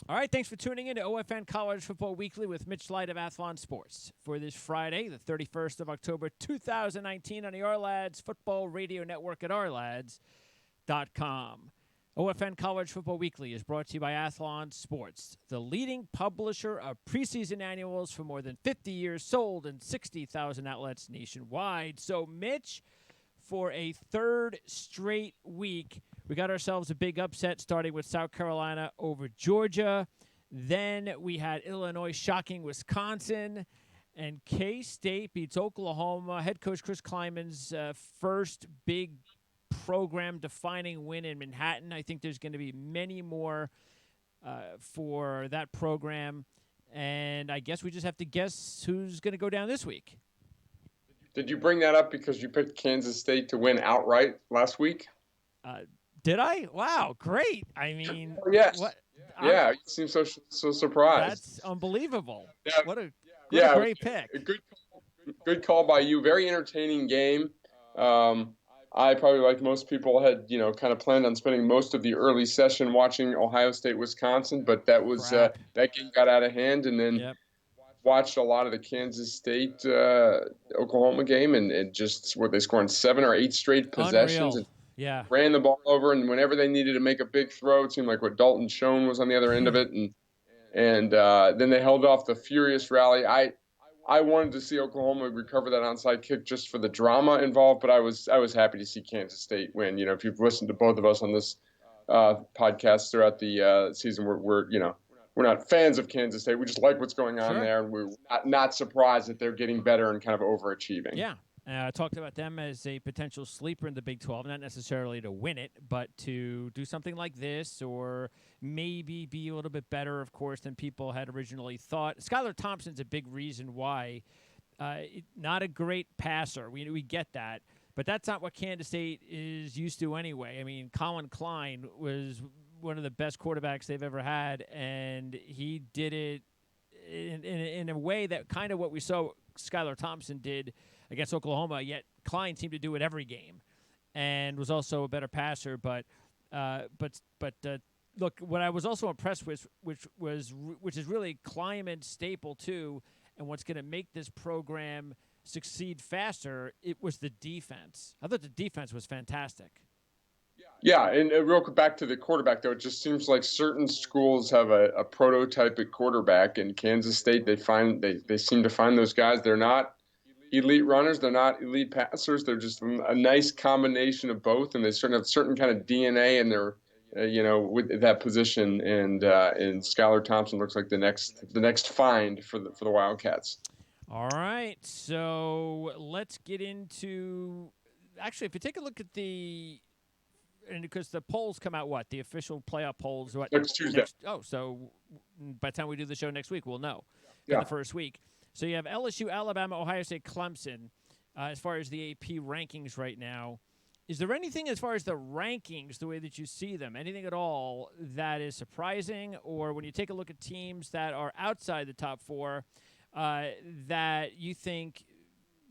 All right, thanks for tuning in to OFN College Football Weekly with Mitch Light of Athlon Sports for this Friday, the 31st of October, 2019 on the Ourlads Football Radio Network at ourlads.com. OFN College Football Weekly is brought to you by Athlon Sports, the leading publisher of preseason annuals for more than 50 years, sold in 60,000 outlets nationwide. So, Mitch, for a third straight week, we got ourselves a big upset starting with South Carolina over Georgia. Then we had Illinois shocking Wisconsin. And K-State beats Oklahoma. Head coach Chris Kleiman's first big program-defining win in Manhattan. I think there's going to be many more for that program. And I guess we just have to guess who's going to go down this week. Did you bring that up because you picked Kansas State to win outright last week? Did I? Wow, great. I mean, yes. What? Yeah, you seem so surprised. That's unbelievable. Yeah. What a great pick. A good call by you. Very entertaining game. I probably, like most people, had kind of planned on spending most of the early session watching Ohio State, Wisconsin, but that was that game got out of hand, and then watched a lot of the Kansas State Oklahoma game, and just they scored 7 or 8 straight possessions. Unreal. And ran the ball over, and whenever they needed to make a big throw, it seemed like what Dalton Schoen was on the other end of it, and then they held off the furious rally. I wanted to see Oklahoma recover that onside kick just for the drama involved, but I was happy to see Kansas State win. If you've listened to both of us on this podcast throughout the season, we're not fans of Kansas State. We just like what's going on there, and we're not surprised that they're getting better and kind of overachieving. Yeah. I talked about them as a potential sleeper in the Big 12, not necessarily to win it, but to do something like this or maybe be a little bit better, of course, than people had originally thought. Skylar Thompson's a big reason why. Not a great passer. We get that. But that's not what Kansas State is used to anyway. I mean, Colin Klein was one of the best quarterbacks they've ever had, and he did it in a way that kind of what we saw Skylar Thompson did against Oklahoma, yet Klein seemed to do it every game and was also a better passer. But look, what I was also impressed with, which is really Kleiman's staple too, and what's going to make this program succeed faster, it was the defense. I thought the defense was fantastic. Yeah, and real quick back to the quarterback, though, it just seems like certain schools have a prototype at quarterback. In Kansas State, they seem to find those guys. They're not elite runners. They're not elite passers. They're just a nice combination of both, and they certainly have certain kind of DNA in their, with that position. And Skylar Thompson looks like the next find for the Wildcats. All right, so let's get into. Actually, if you take a look at and because the polls come out, the official playoff polls, next Tuesday. So by the time we do the show next week, we'll know. In the first week. So you have LSU, Alabama, Ohio State, Clemson. As far as the AP rankings right now, is there anything as far as the rankings, the way that you see them, anything at all that is surprising, or when you take a look at teams that are outside the top 4, that you think,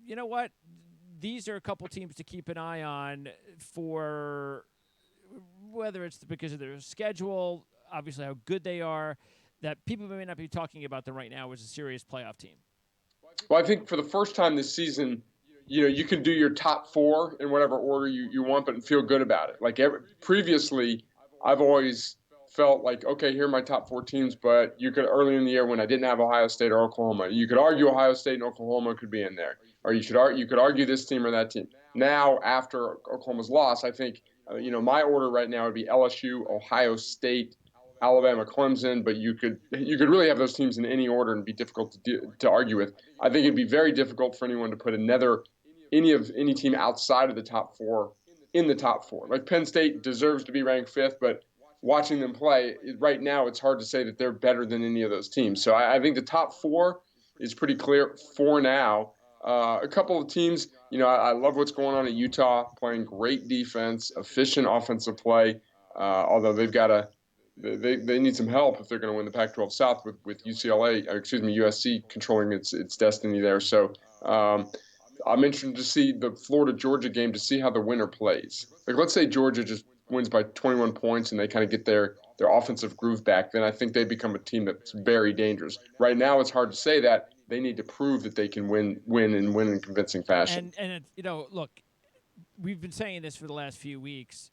you know what, these are a couple teams to keep an eye on for whether it's because of their schedule, obviously how good they are, that people may not be talking about them right now as a serious playoff team? Well, I think for the first time this season, you can do your top 4 in whatever order you want, but feel good about it. Like previously, I've always felt like, okay, here are my top 4 teams, but you could early in the year when I didn't have Ohio State or Oklahoma, you could argue Ohio State and Oklahoma could be in there, or you could argue this team or that team. Now, after Oklahoma's loss, I think my order right now would be LSU, Ohio State, Alabama, Clemson, but you could really have those teams in any order and be difficult to argue with. I think it'd be very difficult for anyone to put any team outside of the top 4 in the top 4. Like Penn State deserves to be ranked 5th, but watching them play right now, it's hard to say that they're better than any of those teams. So I think the top 4 is pretty clear for now. A couple of teams, I love what's going on at Utah, playing great defense, efficient offensive play, although they've got to. They need some help if they're going to win the Pac-12 South with USC controlling its destiny there. So I'm interested to see the Florida-Georgia game to see how the winner plays. Like, let's say Georgia just wins by 21 points and they kind of get their their offensive groove back, then I think they become a team that's very dangerous. Right now, it's hard to say that. They need to prove that they can win in convincing fashion. And look, we've been saying this for the last few weeks,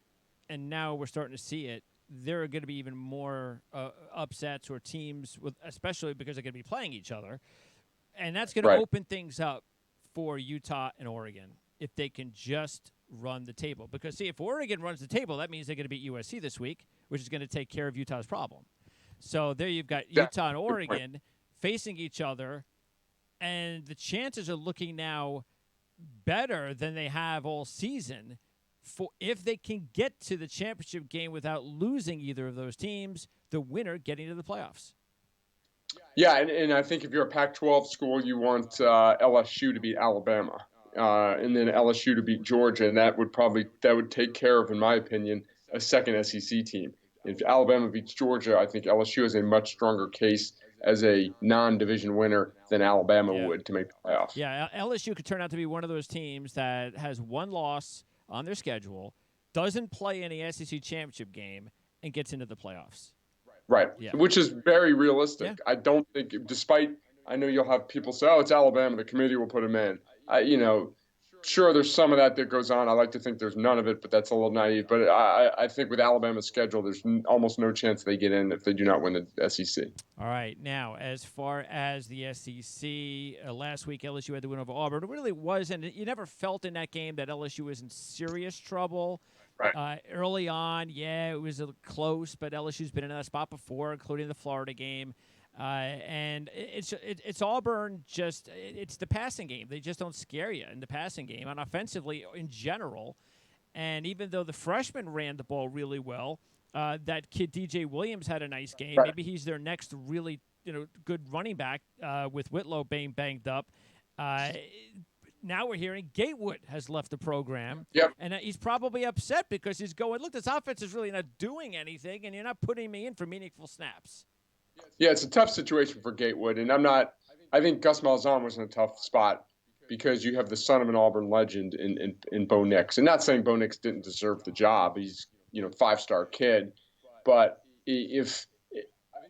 and now we're starting to see it. There are going to be even more upsets or teams, especially because they're going to be playing each other, and that's going to Right. open things up for Utah and Oregon if they can just run the table. Because, see, if Oregon runs the table, that means they're going to beat USC this week, which is going to take care of Utah's problem. So there you've got Utah and Oregon facing each other, and the chances are looking now better than they have all season for if they can get to the championship game without losing either of those teams, the winner getting to the playoffs. Yeah, and I think if you're a Pac-12 school, you want LSU to beat Alabama, and then LSU to beat Georgia, and that would take care of, in my opinion, a second SEC team. If Alabama beats Georgia, I think LSU has a much stronger case as a non-division winner than Alabama would to make the playoff. Yeah, LSU could turn out to be one of those teams that has one loss on their schedule, doesn't play in the SEC championship game, and gets into the playoffs. Right, which is very realistic. Yeah. I don't think, despite, I know you'll have people say, oh, it's Alabama, the committee will put them in. Sure, there's some of that goes on. I like to think there's none of it, but that's a little naive. But I think with Alabama's schedule, there's almost no chance they get in if they do not win the SEC. All right. Now, as far as the SEC, last week LSU had the win over Auburn. It really wasn't. You never felt in that game that LSU was in serious trouble. Right. Early on, it was close, but LSU's been in that spot before, including the Florida game. And it's Auburn. It's the passing game. They just don't scare you in the passing game, and offensively in general. And even though the freshmen ran the ball really well, that kid DJ Williams had a nice game. Right. Maybe he's their next really good running back with Whitlow being banged up. Now we're hearing Gatewood has left the program. Yep. And he's probably upset because he's going, look, this offense is really not doing anything, and you're not putting me in for meaningful snaps. Yeah, it's a tough situation for Gatewood, and I think Gus Malzahn was in a tough spot because you have the son of an Auburn legend in Bo Nix. And not saying Bo Nix didn't deserve the job. He's, 5-star kid. But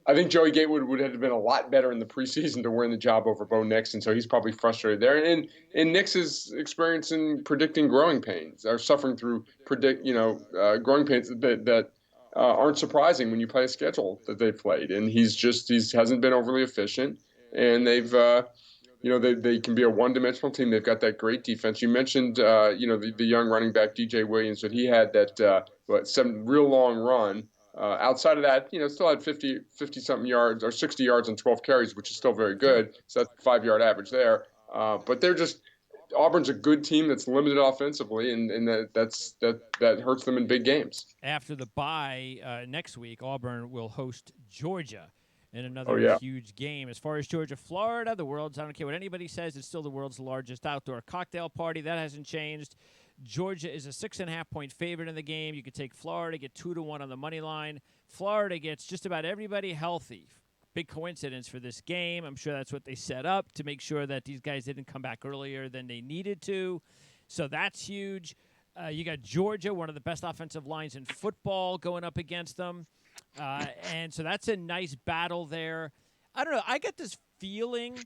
I think Joey Gatewood would have been a lot better in the preseason to win the job over Bo Nix, and so he's probably frustrated there. And Nix is experiencing predicting growing pains, or suffering through growing pains that aren't surprising when you play a schedule that they've played. And he hasn't been overly efficient, and they've they can be a one-dimensional team. They've got that great defense. You mentioned the young running back DJ Williams, but he had that some real long run. Outside of that, still had 50-something yards or 60 yards and 12 carries, which is still very good. So that's a 5-yard average there. But Auburn's a good team that's limited offensively, and that hurts them in big games. After the bye next week, Auburn will host Georgia in another huge game. As far as Georgia, Florida, I don't care what anybody says, it's still the world's largest outdoor cocktail party. That hasn't changed. Georgia is a 6.5-point favorite in the game. You could take Florida, get 2-1 on the money line. Florida gets just about everybody healthy. Big coincidence for this game. I'm sure that's what they set up to make sure that these guys didn't come back earlier than they needed to. So that's huge. You got Georgia, one of the best offensive lines in football, going up against them. And so that's a nice battle there. I don't know. I get this feeling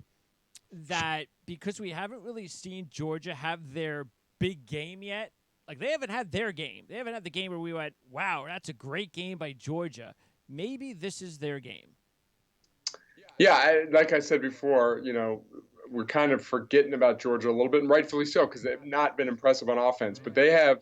that because we haven't really seen Georgia have their big game yet, like they haven't had their game. They haven't had the game where we went, wow, that's a great game by Georgia. Maybe this is their game. Yeah, like I said before, we're kind of forgetting about Georgia a little bit, and rightfully so, because they've not been impressive on offense. But they have,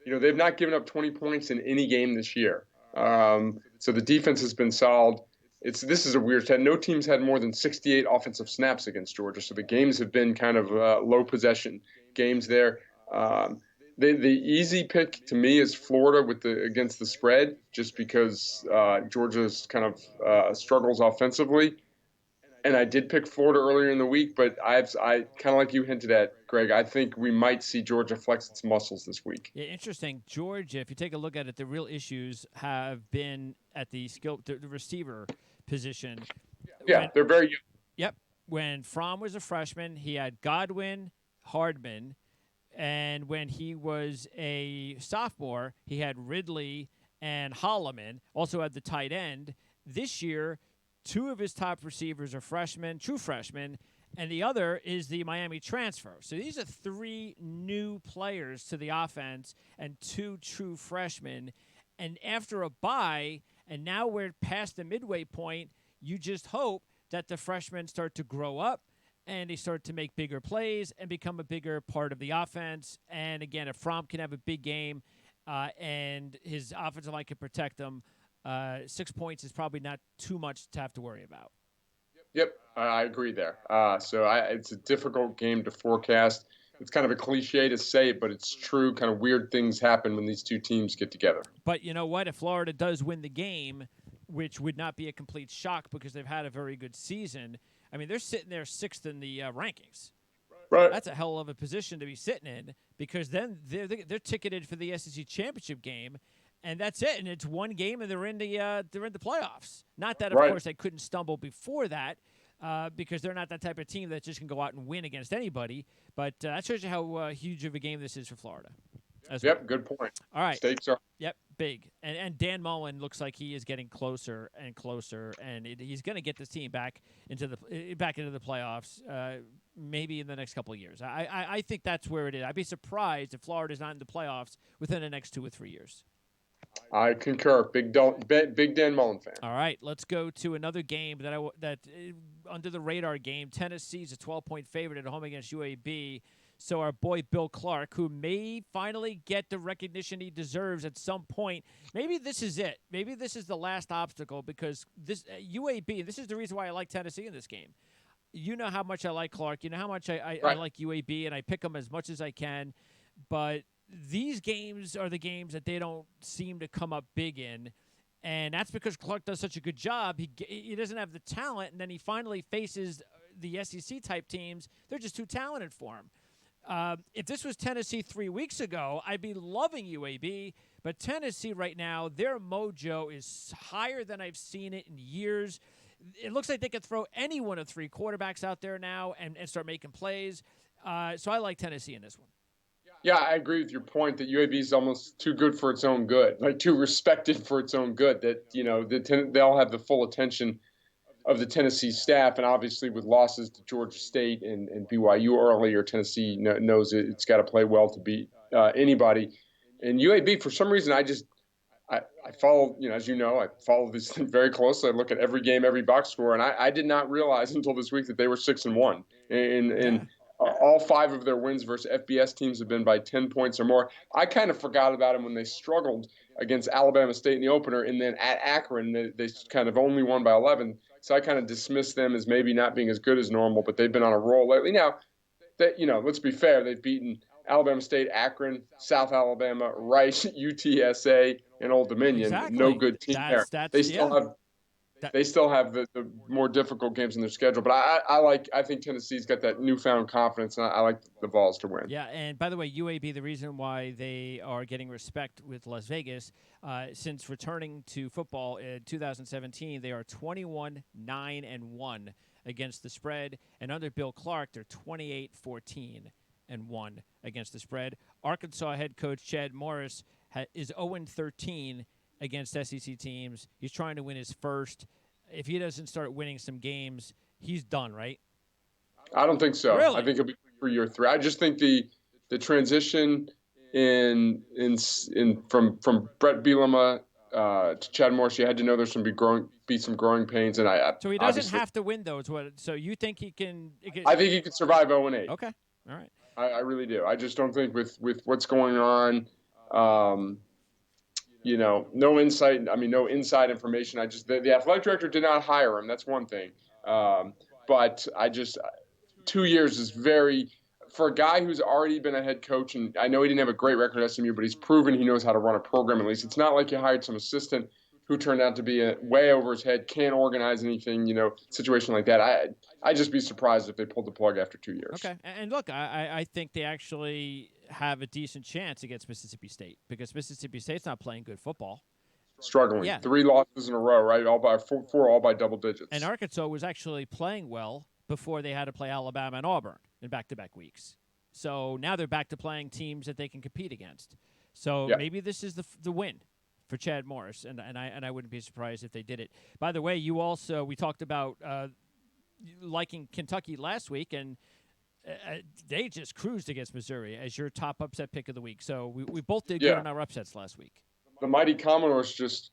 they've not given up 20 points in any game this year. So the defense has been solid. This is a weird stat. No team's had more than 68 offensive snaps against Georgia, so the games have been kind of low possession games there. The easy pick to me is Florida against the spread, just because Georgia's kind of struggles offensively. And I did pick Florida earlier in the week, but I kind of like you hinted at, Greg, I think we might see Georgia flex its muscles this week. Yeah, interesting. Georgia, if you take a look at it, the real issues have been at the receiver position. Yeah, they're very young. Yep. When Fromm was a freshman, he had Godwin, Hardman, and when he was a sophomore, he had Ridley and Holloman. Also had the tight end. This year, 2 of his top receivers are freshmen, true freshmen, and the other is the Miami transfer. So these are 3 new players to the offense and 2 true freshmen. And after a bye, and now we're past the midway point, you just hope that the freshmen start to grow up and they start to make bigger plays and become a bigger part of the offense. And again, if Fromm can have a big game and his offensive line can protect them, 6 points is probably not too much to have to worry about. Yep, I agree there. It's a difficult game to forecast. It's kind of a cliche to say, but it's true. Kind of weird things happen when these 2 teams get together. But you know what? If Florida does win the game, which would not be a complete shock because they've had a very good season, I mean, they're sitting there 6th in the rankings. Right. That's a hell of a position to be sitting in because then they're ticketed for the SEC championship game, and that's it. And it's 1 game, and they're in the playoffs. Not that, of course, they couldn't stumble before that because they're not that type of team that just can go out and win against anybody. But that shows you how huge of a game this is for Florida. Yep, good point. All right. Stakes are. Yep, big. And Dan Mullen looks like he is getting closer and closer, and he's going to get this team back into the playoffs maybe in the next couple of years. I think that's where it is. I'd be surprised if Florida's not in the playoffs within the next 2 or 3 years. I concur. Big Dan Mullen fan. All right, let's go to another game that under the radar game. Tennessee's a 12-point favorite at home against UAB. So our boy Bill Clark, who may finally get the recognition he deserves at some point, maybe this is it. Maybe this is the last obstacle because this UAB, this is the reason why I like Tennessee in this game. You know how much I like Clark. You know how much I like UAB, and I pick them as much as I can. But these games are the games that they don't seem to come up big in. And that's because Clark does such a good job. He doesn't have the talent, and then he finally faces the SEC-type teams. They're just too talented for him. If this was Tennessee 3 weeks ago, I'd be loving UAB. But Tennessee right now, their mojo is higher than I've seen it in years. It looks like they could throw any one of 3 quarterbacks out there now and start making plays. So I like Tennessee in this one. Yeah, I agree with your point that UAB is almost too good for its own good, like too respected for its own good. That they all have the full attention of the Tennessee staff, and obviously with losses to Georgia State and BYU earlier, Tennessee knows it's got to play well to beat anybody. And UAB, for some reason, I follow, as you know, I follow this thing very closely. I look at every game, every box score, and I did not realize until this week that they were 6-1. And all 5 of their wins versus FBS teams have been by 10 points or more. I kind of forgot about them when they struggled against Alabama State in the opener, and then at Akron, they kind of only won by 11. So I kind of dismissed them as maybe not being as good as normal, but they've been on a roll lately. Now, let's be fair, they've beaten Alabama State, Akron, South Alabama, Rice, UTSA, and Old Dominion. Exactly. No good team there. They still have the more difficult games in their schedule, but I think Tennessee's got that newfound confidence, and I like the Vols to win. Yeah, and by the way, UAB, the reason why they are getting respect with Las Vegas, since returning to football in 2017, they are 21-9-1 against the spread, and under Bill Clark, they're 28-14-1 against the spread. Arkansas head coach Chad Morris is 0-13 against SEC teams. He's trying to win his first. If he doesn't start winning some games, he's done, right? I don't think so. Really? I think it'll be for year 3. I just think the transition from Brett Bielema to Chad Morris, you had to know there's going to be some growing pains, and so he doesn't have to win those. So you think he can? I think he could survive 0-8. Okay, all right. I really do. I just don't think with what's going on. No insight. No inside information. The athletic director did not hire him. That's one thing. But 2 years is for a guy who's already been a head coach, and I know he didn't have a great record at SMU, but he's proven he knows how to run a program at least. It's not like you hired some assistant who turned out to be way over his head, can't organize anything, situation like that. I'd just be surprised if they pulled the plug after 2 years. Okay. And look, I think they actually have a decent chance against Mississippi State because Mississippi State's not playing good football. Struggling. Yeah. 3 losses in a row, right? All by four, all by double digits. And Arkansas was actually playing well before they had to play Alabama and Auburn in back-to-back weeks. So now they're back to playing teams that they can compete against. So maybe this is the win for Chad Morris, and I wouldn't be surprised if they did it. By the way, we talked about liking Kentucky last week, and they just cruised against Missouri as your top upset pick of the week. So we both did good on our upsets last week. The mighty Commodores just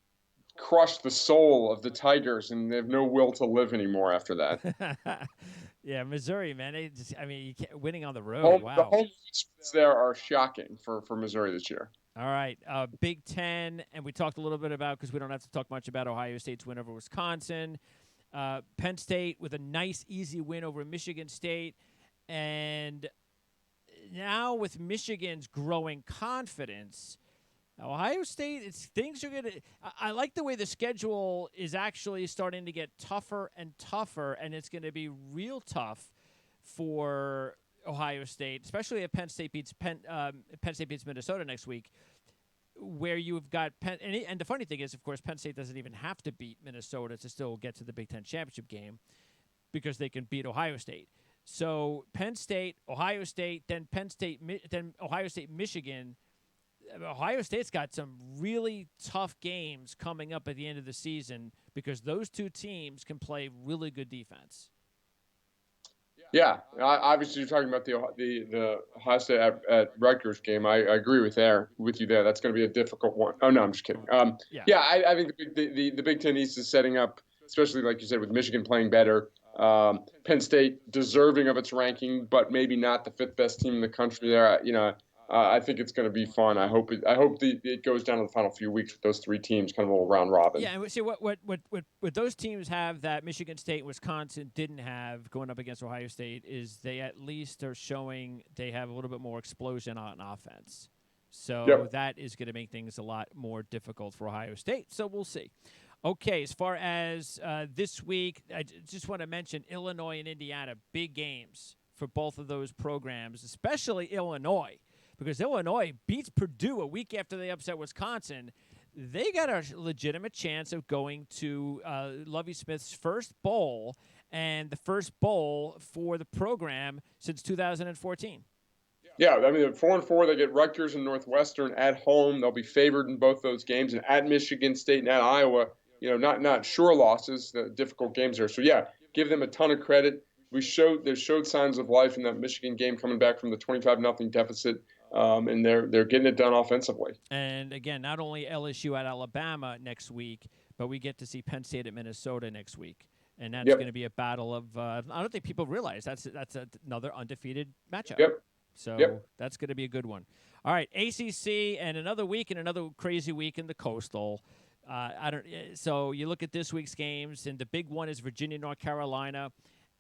crushed the soul of the Tigers, and they have no will to live anymore after that. Yeah, Missouri, man. You can't, winning on the road. Wow. The home splits there are shocking for Missouri this year. All right, Big Ten, and we talked a little bit about, because we don't have to talk much about Ohio State's win over Wisconsin. Penn State with a nice, easy win over Michigan State. And now with Michigan's growing confidence, Ohio State, things are going to – I like the way the schedule is actually starting to get tougher and tougher, and it's going to be real tough for Ohio State, especially if Penn State beats Minnesota next week, where you've got Penn – and the funny thing is, of course, Penn State doesn't even have to beat Minnesota to still get to the Big Ten championship game because they can beat Ohio State. So Penn State, Ohio State, then Ohio State, Michigan. Ohio State's got some really tough games coming up at the end of the season because those two teams can play really good defense. Yeah, obviously you're talking about the Ohio State at Rutgers game. I agree with you there. That's going to be a difficult one. Oh no, I'm just kidding. I think the Big Ten East is setting up, especially like you said, with Michigan playing better. Penn State deserving of its ranking, but maybe not the fifth best team in the country there. I think it's going to be fun. I hope it goes down to the final few weeks with those three teams, kind of a little round robin. Yeah, and see what those teams have that Michigan State and Wisconsin didn't have going up against Ohio State is they at least are showing they have a little bit more explosion on offense. So that is going to make things a lot more difficult for Ohio State. So we'll see. Okay, as far as this week, I just want to mention Illinois and Indiana, big games for both of those programs, especially Illinois, because Illinois beats Purdue a week after they upset Wisconsin. They got a legitimate chance of going to Lovie Smith's first bowl and the first bowl for the program since 2014. Yeah, I mean, at 4-4, they get Rutgers and Northwestern at home. They'll be favored in both those games, and at Michigan State and at Iowa. Not sure losses, difficult games there. So, give them a ton of credit. They showed signs of life in that Michigan game coming back from the 25-0 deficit, and they're getting it done offensively. And, again, not only LSU at Alabama next week, but we get to see Penn State at Minnesota next week. And that's going to be a battle of I don't think people realize that's another undefeated matchup. So that's going to be a good one. All right, ACC and another week and another crazy week in the Coastal. So you look at this week's games, and the big one is Virginia, North Carolina.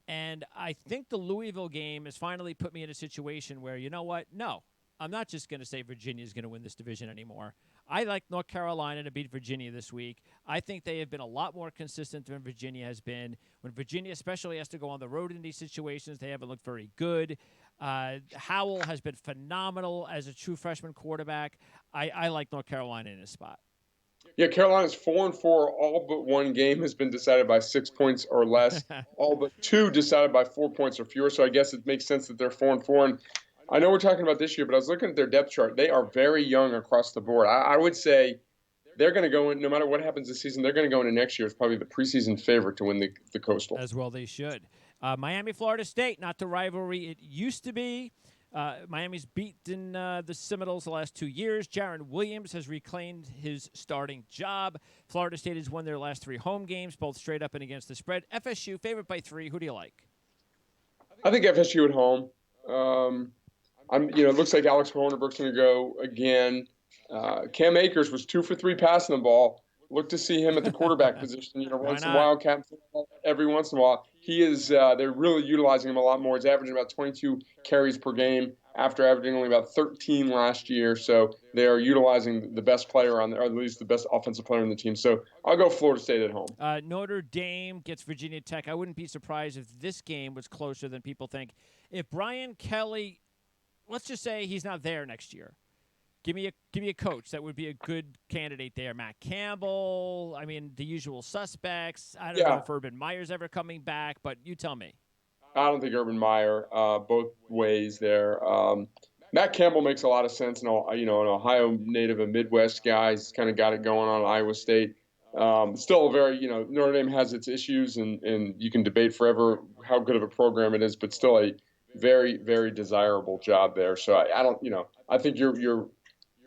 And I think the Louisville game has finally put me in a situation where, you know what? No, I'm not just going to say Virginia is going to win this division anymore. I like North Carolina to beat Virginia this week. I think they have been a lot more consistent than Virginia has been. When Virginia especially has to go on the road in these situations, they haven't looked very good. Howell has been phenomenal as a true freshman quarterback. I like North Carolina in this spot. Yeah, Carolina's 4-4. All but one game has been decided by 6 points or less. All but two decided by 4 points or fewer. So I guess it makes sense that they're 4-4. And I know we're talking about this year, but I was looking at their depth chart. They are very young across the board. I would say they're going to go in, no matter what happens this season, they're going to go into next year as probably the preseason favorite to win the Coastal. As well they should. Miami, Florida State, not the rivalry it used to be. Miami's beaten the Seminoles the last 2 years. Jaron Williams has reclaimed his starting job. Florida State has won their last 3 home games, both straight up and against the spread. FSU, favored by 3. Who do you like? I think FSU at home. It looks like Alex Hornibrook's going to go again. Cam Akers was 2 for 3 passing the ball. Look to see him at the quarterback position. Run some wildcat football every once in a while. He is. They're really utilizing him a lot more. He's averaging about 22 carries per game after averaging only about 13 last year. So they are utilizing the best player or at least the best offensive player on the team. So I'll go Florida State at home. Notre Dame gets Virginia Tech. I wouldn't be surprised if this game was closer than people think. If Brian Kelly, let's just say he's not there next year. Give me a coach that would be a good candidate there. Matt Campbell. I mean, the usual suspects. I don't know if Urban Meyer's ever coming back, but you tell me. I don't think Urban Meyer both ways there. Matt Campbell makes a lot of sense, and an Ohio native, a Midwest guy. He's kind of got it going on at Iowa State. Still a very, Notre Dame has its issues, and you can debate forever how good of a program it is, but still a very, very desirable job there. So I don't, I think you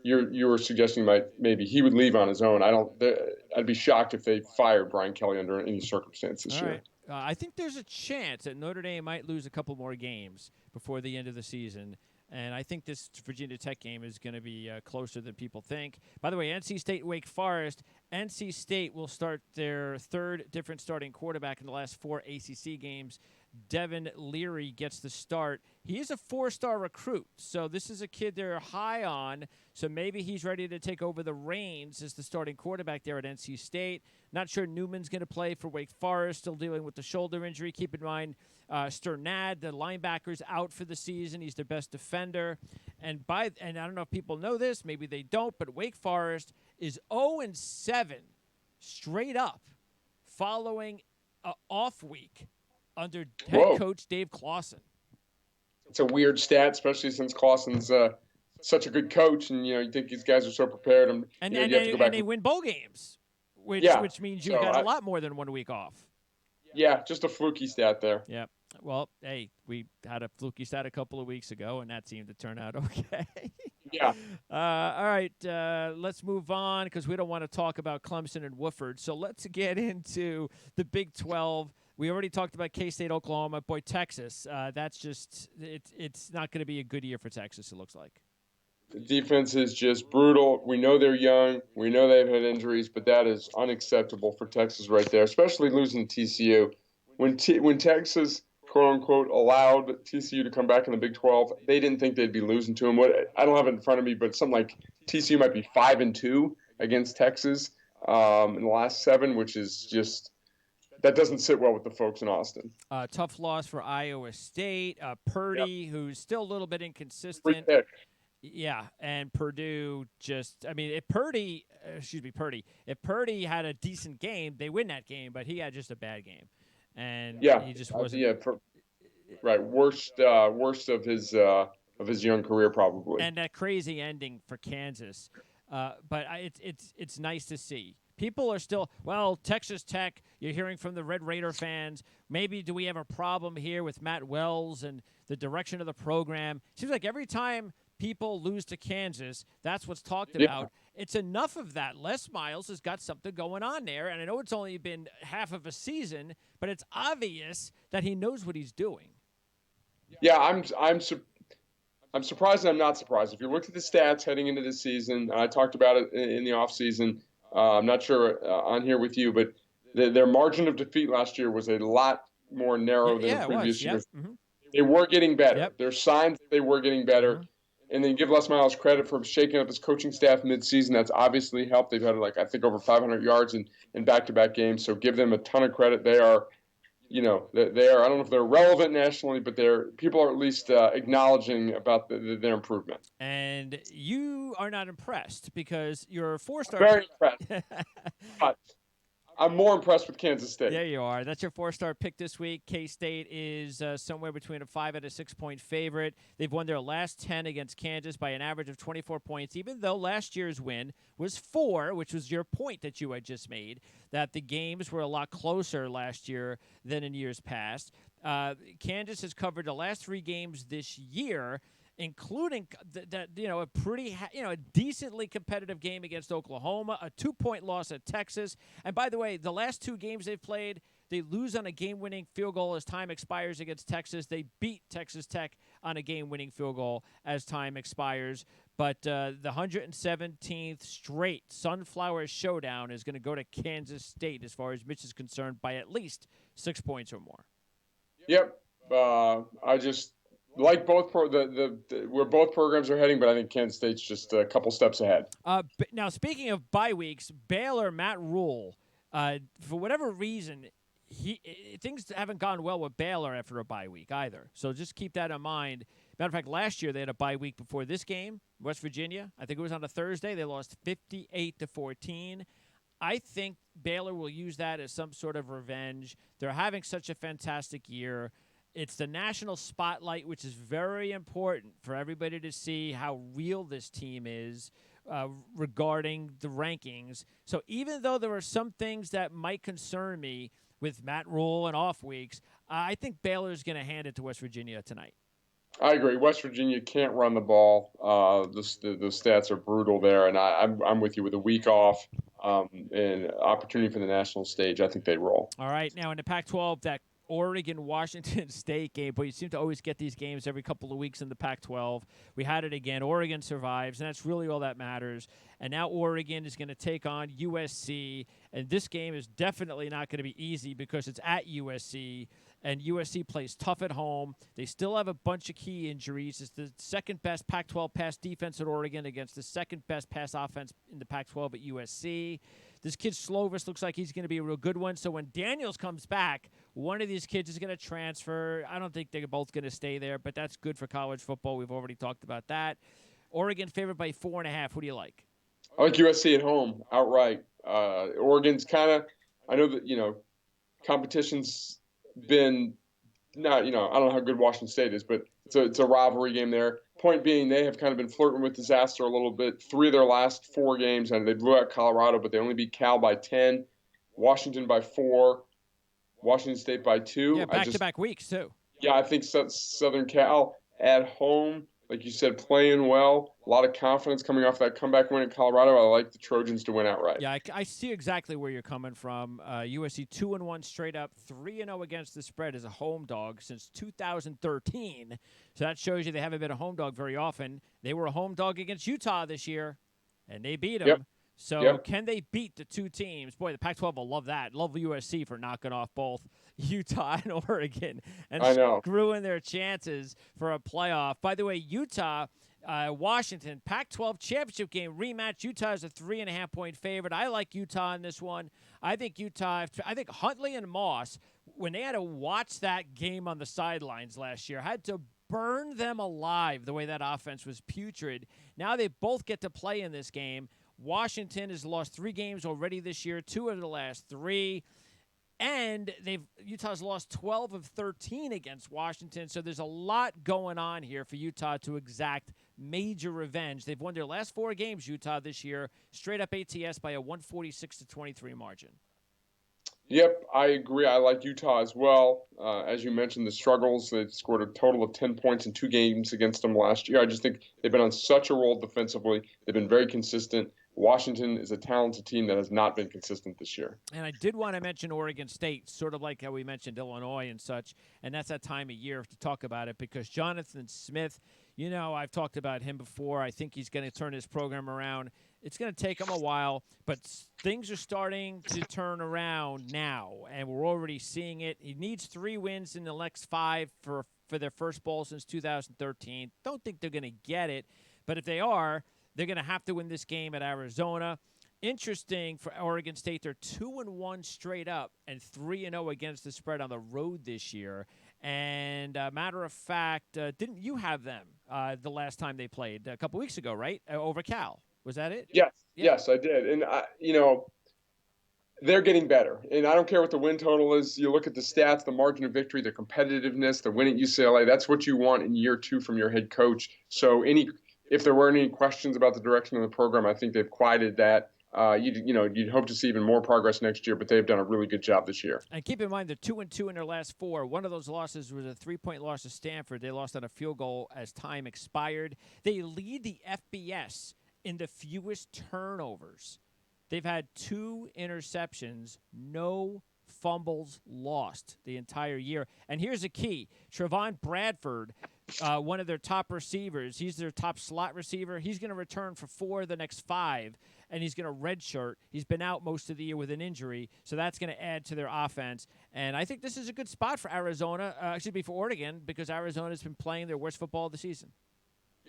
were suggesting maybe he would leave on his own. I'd be shocked if they fired Brian Kelly under any circumstance this All year. right. I think there's a chance that Notre Dame might lose a couple more games before the end of the season. And I think this Virginia Tech game is going to be closer than people think. By the way, NC State, Wake Forest. NC State will start their third different starting quarterback in the last 4 ACC games. Devin Leary gets the start. He is a 4-star recruit, so this is a kid they're high on. So maybe he's ready to take over the reins as the starting quarterback there at NC State. Not sure Newman's going to play for Wake Forest, still dealing with the shoulder injury. Keep in mind, Sternad, the linebacker's out for the season. He's their best defender. And I don't know if people know this, maybe they don't, but Wake Forest is 0-7 straight up following an off week under head coach Dave Clawson. It's a weird stat, especially since Clawson's such a good coach, and you think these guys are so prepared. You have to go back and they win bowl games, which means you got a lot more than 1 week off. Yeah, just a fluky stat there. Yeah. Well, hey, we had a fluky stat a couple of weeks ago, and that seemed to turn out okay. Yeah. All right, let's move on because we don't want to talk about Clemson and Wofford. So let's get into the Big 12. We already talked about K-State, Oklahoma. Boy, Texas, that's just it's not going to be a good year for Texas, it looks like. The defense is just brutal. We know they're young. We know they've had injuries, but that is unacceptable for Texas right there, especially losing to TCU. When Texas, quote-unquote, allowed TCU to come back in the Big 12, they didn't think they'd be losing to them. I don't have it in front of me, but something like TCU might be 5-2 against Texas in the last 7, which is just – that doesn't sit well with the folks in Austin. Tough loss for Iowa State. Purdy, who's still a little bit inconsistent. Yeah, and Purdue if Purdy had a decent game, they win that game, but he had just a bad game. And he just wasn't. Worst of his young career probably. And that crazy ending for Kansas. But it's nice to see. People are still, Texas Tech, you're hearing from the Red Raider fans, maybe do we have a problem here with Matt Wells and the direction of the program? Seems like every time people lose to Kansas, that's what's talked about. It's enough of that. Les Miles has got something going on there, and I know it's only been half of a season, but it's obvious that he knows what he's doing. Yeah, I'm surprised and I'm not surprised. If you look at the stats heading into this season, I talked about it in the offseason. I'm not sure on here with you, but their margin of defeat last year was a lot more narrow than the previous years. Mm-hmm. They were getting better. Yep. There's signs that they were getting better. Mm-hmm. And then give Les Miles credit for shaking up his coaching staff midseason. That's obviously helped. They've had I think over 500 yards in back-to-back games. So give them a ton of credit. They are, they are. I don't know if they're relevant nationally, but people are at least acknowledging about their improvement. And you are not impressed because you're a 4-star. Very impressed. But I'm more impressed with Kansas State. There you are. That's your 4-star pick this week. K-State is somewhere between a 5 and a 6-point favorite. They've won their last 10 against Kansas by an average of 24 points, even though last year's win was 4, which was your point that you had just made, that the games were a lot closer last year than in years past. Kansas has covered the last 3 games this year, including a decently competitive game against Oklahoma, a 2-point loss at Texas. And by the way, the last 2 games they've played, they lose on a game-winning field goal as time expires against Texas. They beat Texas Tech on a game-winning field goal as time expires. But the 117th straight Sunflower Showdown is going to go to Kansas State as far as Mitch is concerned by at least 6 points or more. Yep. I just like both where both programs are heading, but I think Kansas State's just a couple steps ahead. Now, speaking of bye weeks, Baylor, Matt Rule, for whatever reason, things haven't gone well with Baylor after a bye week either. So just keep that in mind. Matter of fact, last year they had a bye week before this game, West Virginia. I think it was on a Thursday. They lost 58-14. I think Baylor will use that as some sort of revenge. They're having such a fantastic year. It's the national spotlight, which is very important for everybody to see how real this team is regarding the rankings. So even though there are some things that might concern me with Matt Rule and off weeks, I think Baylor's going to hand it to West Virginia tonight. I agree. West Virginia can't run the ball. The stats are brutal there, and I'm with you. With a week off and opportunity for the national stage, I think they roll. All right, now in the Pac-12, that Oregon-Washington State game, but you seem to always get these games every couple of weeks in the Pac-12. We had it again. Oregon survives, and that's really all that matters. And now Oregon is going to take on USC, and this game is definitely not going to be easy because it's at USC, and USC plays tough at home. They still have a bunch of key injuries. It's the second-best Pac-12 pass defense at Oregon against the second-best pass offense in the Pac-12 at USC. This kid Slovis looks like he's going to be a real good one. So when Daniels comes back, one of these kids is going to transfer. I don't think they're both going to stay there, but that's good for college football. We've already talked about that. Oregon favored by 4.5. Who do you like? I like USC at home outright. Oregon's kind of, I know that, competition's been not, I don't know how good Washington State is, but it's a rivalry game there. Point being, they have kind of been flirting with disaster a little bit. 3 of their last 4 games, and they blew out Colorado, but they only beat Cal by 10, Washington by 4, Washington State by 2. Yeah, back-to-back weeks, too. Yeah, I think Southern Cal at home, like you said, playing well. A lot of confidence coming off that comeback win in Colorado. I like the Trojans to win outright. Yeah, I see exactly where you're coming from. USC 2-1 straight up, 3-0 against the spread as a home dog since 2013. So that shows you they haven't been a home dog very often. They were a home dog against Utah this year, and they beat them. Yep. So can they beat the 2 teams? Boy, the Pac-12 will love that. Love USC for knocking off both Utah and Oregon and screwing their chances for a playoff. By the way, Utah, Washington, Pac-12 championship game rematch. Utah is a 3.5-point favorite. I like Utah in this one. I think Huntley and Moss, when they had to watch that game on the sidelines last year, had to burn them alive the way that offense was putrid. Now they both get to play in this game. Washington has lost 3 games already this year, 2 of the last 3. And Utah's lost 12 of 13 against Washington. So there's a lot going on here for Utah to exact major revenge. They've won their last 4 games, Utah, this year, straight up ATS by a 146-23 margin. Yep, I agree. I like Utah as well. As you mentioned, the struggles. They scored a total of 10 points in 2 games against them last year. I just think they've been on such a roll defensively. They've been very consistent. Washington is a talented team that has not been consistent this year. And I did want to mention Oregon State, sort of like how we mentioned Illinois and such, and that's that time of year to talk about it because Jonathan Smith, I've talked about him before. I think he's going to turn his program around. It's going to take him a while, but things are starting to turn around now, and we're already seeing it. He needs 3 wins in the next 5 for their first bowl since 2013. Don't think they're going to get it, but if they are, they're going to have to win this game at Arizona. Interesting for Oregon State, they're 2-1 straight up and 3-0 against the spread on the road this year. And matter of fact, didn't you have them the last time they played a couple weeks ago, right? Over Cal. Was that it? Yes, I did. And, they're getting better. And I don't care what the win total is. You look at the stats, the margin of victory, the competitiveness, the win at UCLA. That's what you want in year 2 from your head coach. So if there weren't any questions about the direction of the program, I think they've quieted that. You'd hope to see even more progress next year, but they've done a really good job this year. And keep in mind, they're 2-2 in their last 4. One of those losses was a 3-point loss to Stanford. They lost on a field goal as time expired. They lead the FBS in the fewest turnovers. They've had 2 interceptions, no fumbles lost the entire year. And here's the key. Trevon Bradford, one of their top receivers, he's their top slot receiver. He's going to return for 4 of the next 5, and he's going to redshirt. He's been out most of the year with an injury, so that's going to add to their offense. And I think this is a good spot for Arizona, for Oregon, because Arizona's been playing their worst football of the season.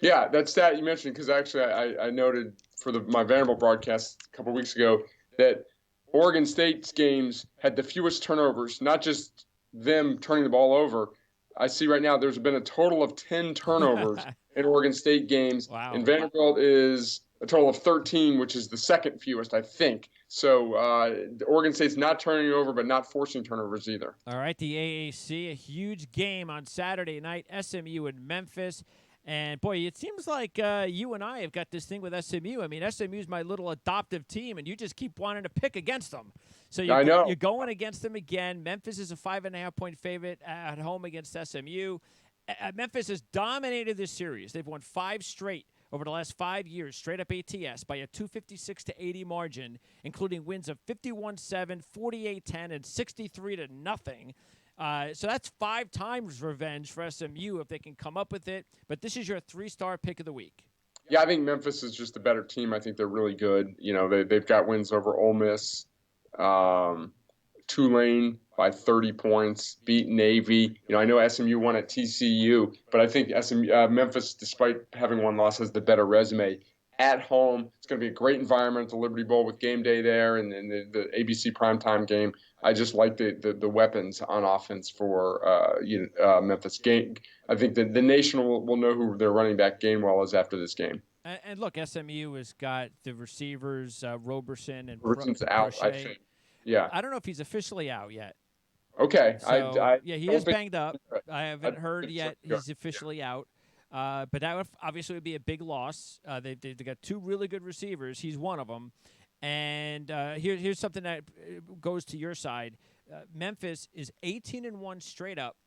Yeah, that stat you mentioned, because actually I noted for my Vanderbilt broadcast a couple weeks ago that Oregon State's games had the fewest turnovers, not just them turning the ball over. I see right now there's been a total of 10 turnovers in Oregon State games. Wow. And Vanderbilt is a total of 13, which is the second fewest, I think. So Oregon State's not turning over, but not forcing turnovers either. All right, the AAC, a huge game on Saturday night, SMU and Memphis. And, boy, it seems like you and I have got this thing with SMU. I mean, SMU's my little adoptive team, and you just keep wanting to pick against them. So I know. you're going against them again. Memphis is a 5.5-point favorite at home against SMU. Memphis has dominated this series. They've won 5 straight over the last 5 years, straight up ATS, by a 256-80 margin, including wins of 51-7, 48-10, and 63-0. So that's 5 times revenge for SMU if they can come up with it. But this is your 3-star pick of the week. Yeah, I think Memphis is just a better team. I think they're really good. You know, they've got wins over Ole Miss, Tulane by 30 points, beat Navy. You know, I know SMU won at TCU, but I think Memphis, despite having one loss, has the better resume. At home, it's going to be a great environment at the Liberty Bowl with game day there and the ABC primetime game. I just like the weapons on offense for Memphis. I think the nation will know who their running back Gainwell is after this game. And look, SMU has got the receivers, Roberson and Roberson's out, I think. Yeah. I don't know if he's officially out yet. Okay. So, he is banged up. I haven't heard yet he's officially out. But that obviously would be a big loss. They've got 2 really good receivers. He's one of them. And here's something that goes to your side. Memphis is 18-1 straight up,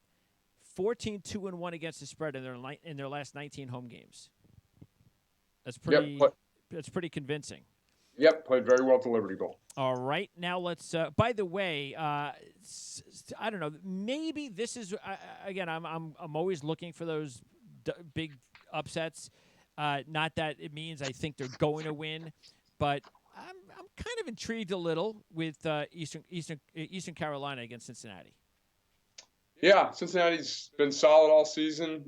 14-2-1 against the spread in their last 19 home games. That's pretty. That's pretty convincing. Yep, played very well at the Liberty Bowl. All right, now let's. By the way, I don't know. Maybe this is again. I'm always looking for those big upsets. Not that it means I think they're going to win, but I'm kind of intrigued a little with Eastern Carolina against Cincinnati. Yeah, Cincinnati's been solid all season.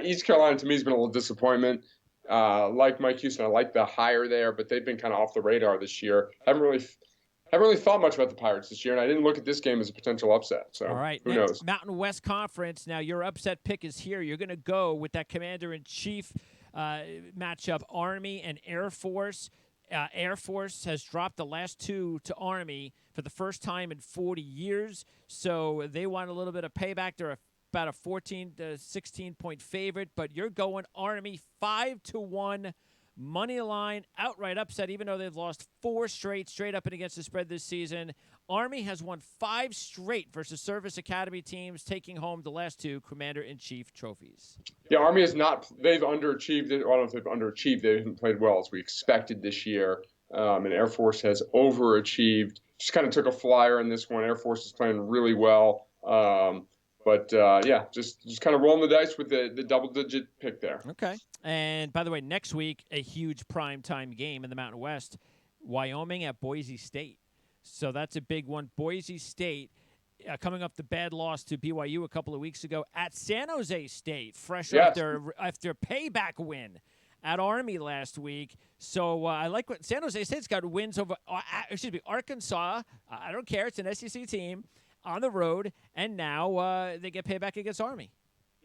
East Carolina to me has been a little disappointment. Like Mike Houston, I like the hire there, but they've been kind of off the radar this year. Haven't really thought much about the Pirates this year, and I didn't look at this game as a potential upset. So all right, who knows? Mountain West Conference. Now your upset pick is here. You're going to go with that Commander-in-Chief matchup, Army and Air Force. Air Force has dropped the last 2 to Army for the first time in 40 years, so they want a little bit of payback. They're about a 14 to 16-point favorite, but you're going Army 5-1 money line outright upset, even though they've lost 4 straight up and against the spread this season. Army has won 5 straight versus Service Academy teams, taking home the last 2 Commander-in-Chief trophies. Yeah, Army has not. They've underachieved. I don't know if they've underachieved. They haven't played well as we expected this year. And Air Force has overachieved. Just kind of took a flyer in this one. Air Force is playing really well. But just kind of rolling the dice with the double-digit pick there. Okay. And by the way, next week, a huge primetime game in the Mountain West, Wyoming at Boise State. So that's a big one. Boise State coming off the bad loss to BYU a couple of weeks ago at San Jose State, fresh off their payback win at Army last week. So I like what San Jose State's got wins over, Arkansas. I don't care. It's an SEC team on the road, and now they get payback against Army.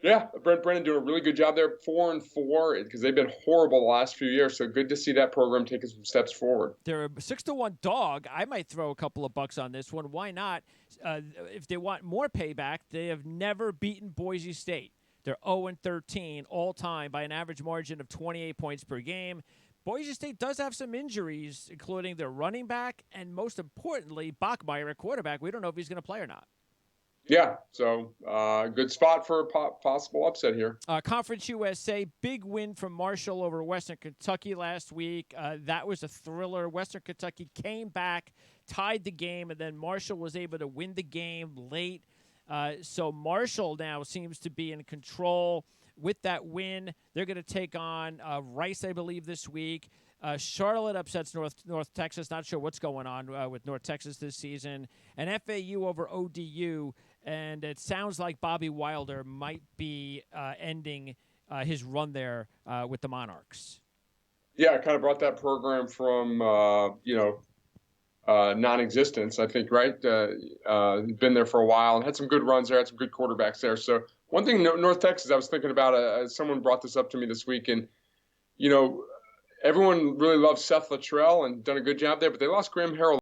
Yeah, Brent Brennan doing a really good job there, 4-4, because they've been horrible the last few years. So good to see that program taking some steps forward. They're a 6-1 dog. I might throw a couple of bucks on this one. Why not? If they want more payback, they have never beaten Boise State. They're 0-13 all time by an average margin of 28 points per game. Boise State does have some injuries, including their running back and, most importantly, Bachmeier at quarterback. We don't know if he's going to play or not. Yeah, so good spot for a possible upset here. Conference USA, big win from Marshall over Western Kentucky last week. That was a thriller. Western Kentucky came back, tied the game, and then Marshall was able to win the game late. So Marshall now seems to be in control with that win. They're going to take on Rice, I believe, this week. Charlotte upsets North Texas. Not sure what's going on with North Texas this season. And FAU over ODU. And it sounds like Bobby Wilder might be ending his run there with the Monarchs. Yeah, I kind of brought that program from, non-existence, I think, right? Been there for a while and had some good runs there, had some good quarterbacks there. So one thing, North Texas, I was thinking about, someone brought this up to me this week, and, everyone really loves Seth Luttrell and done a good job there, but they lost Graham Harrell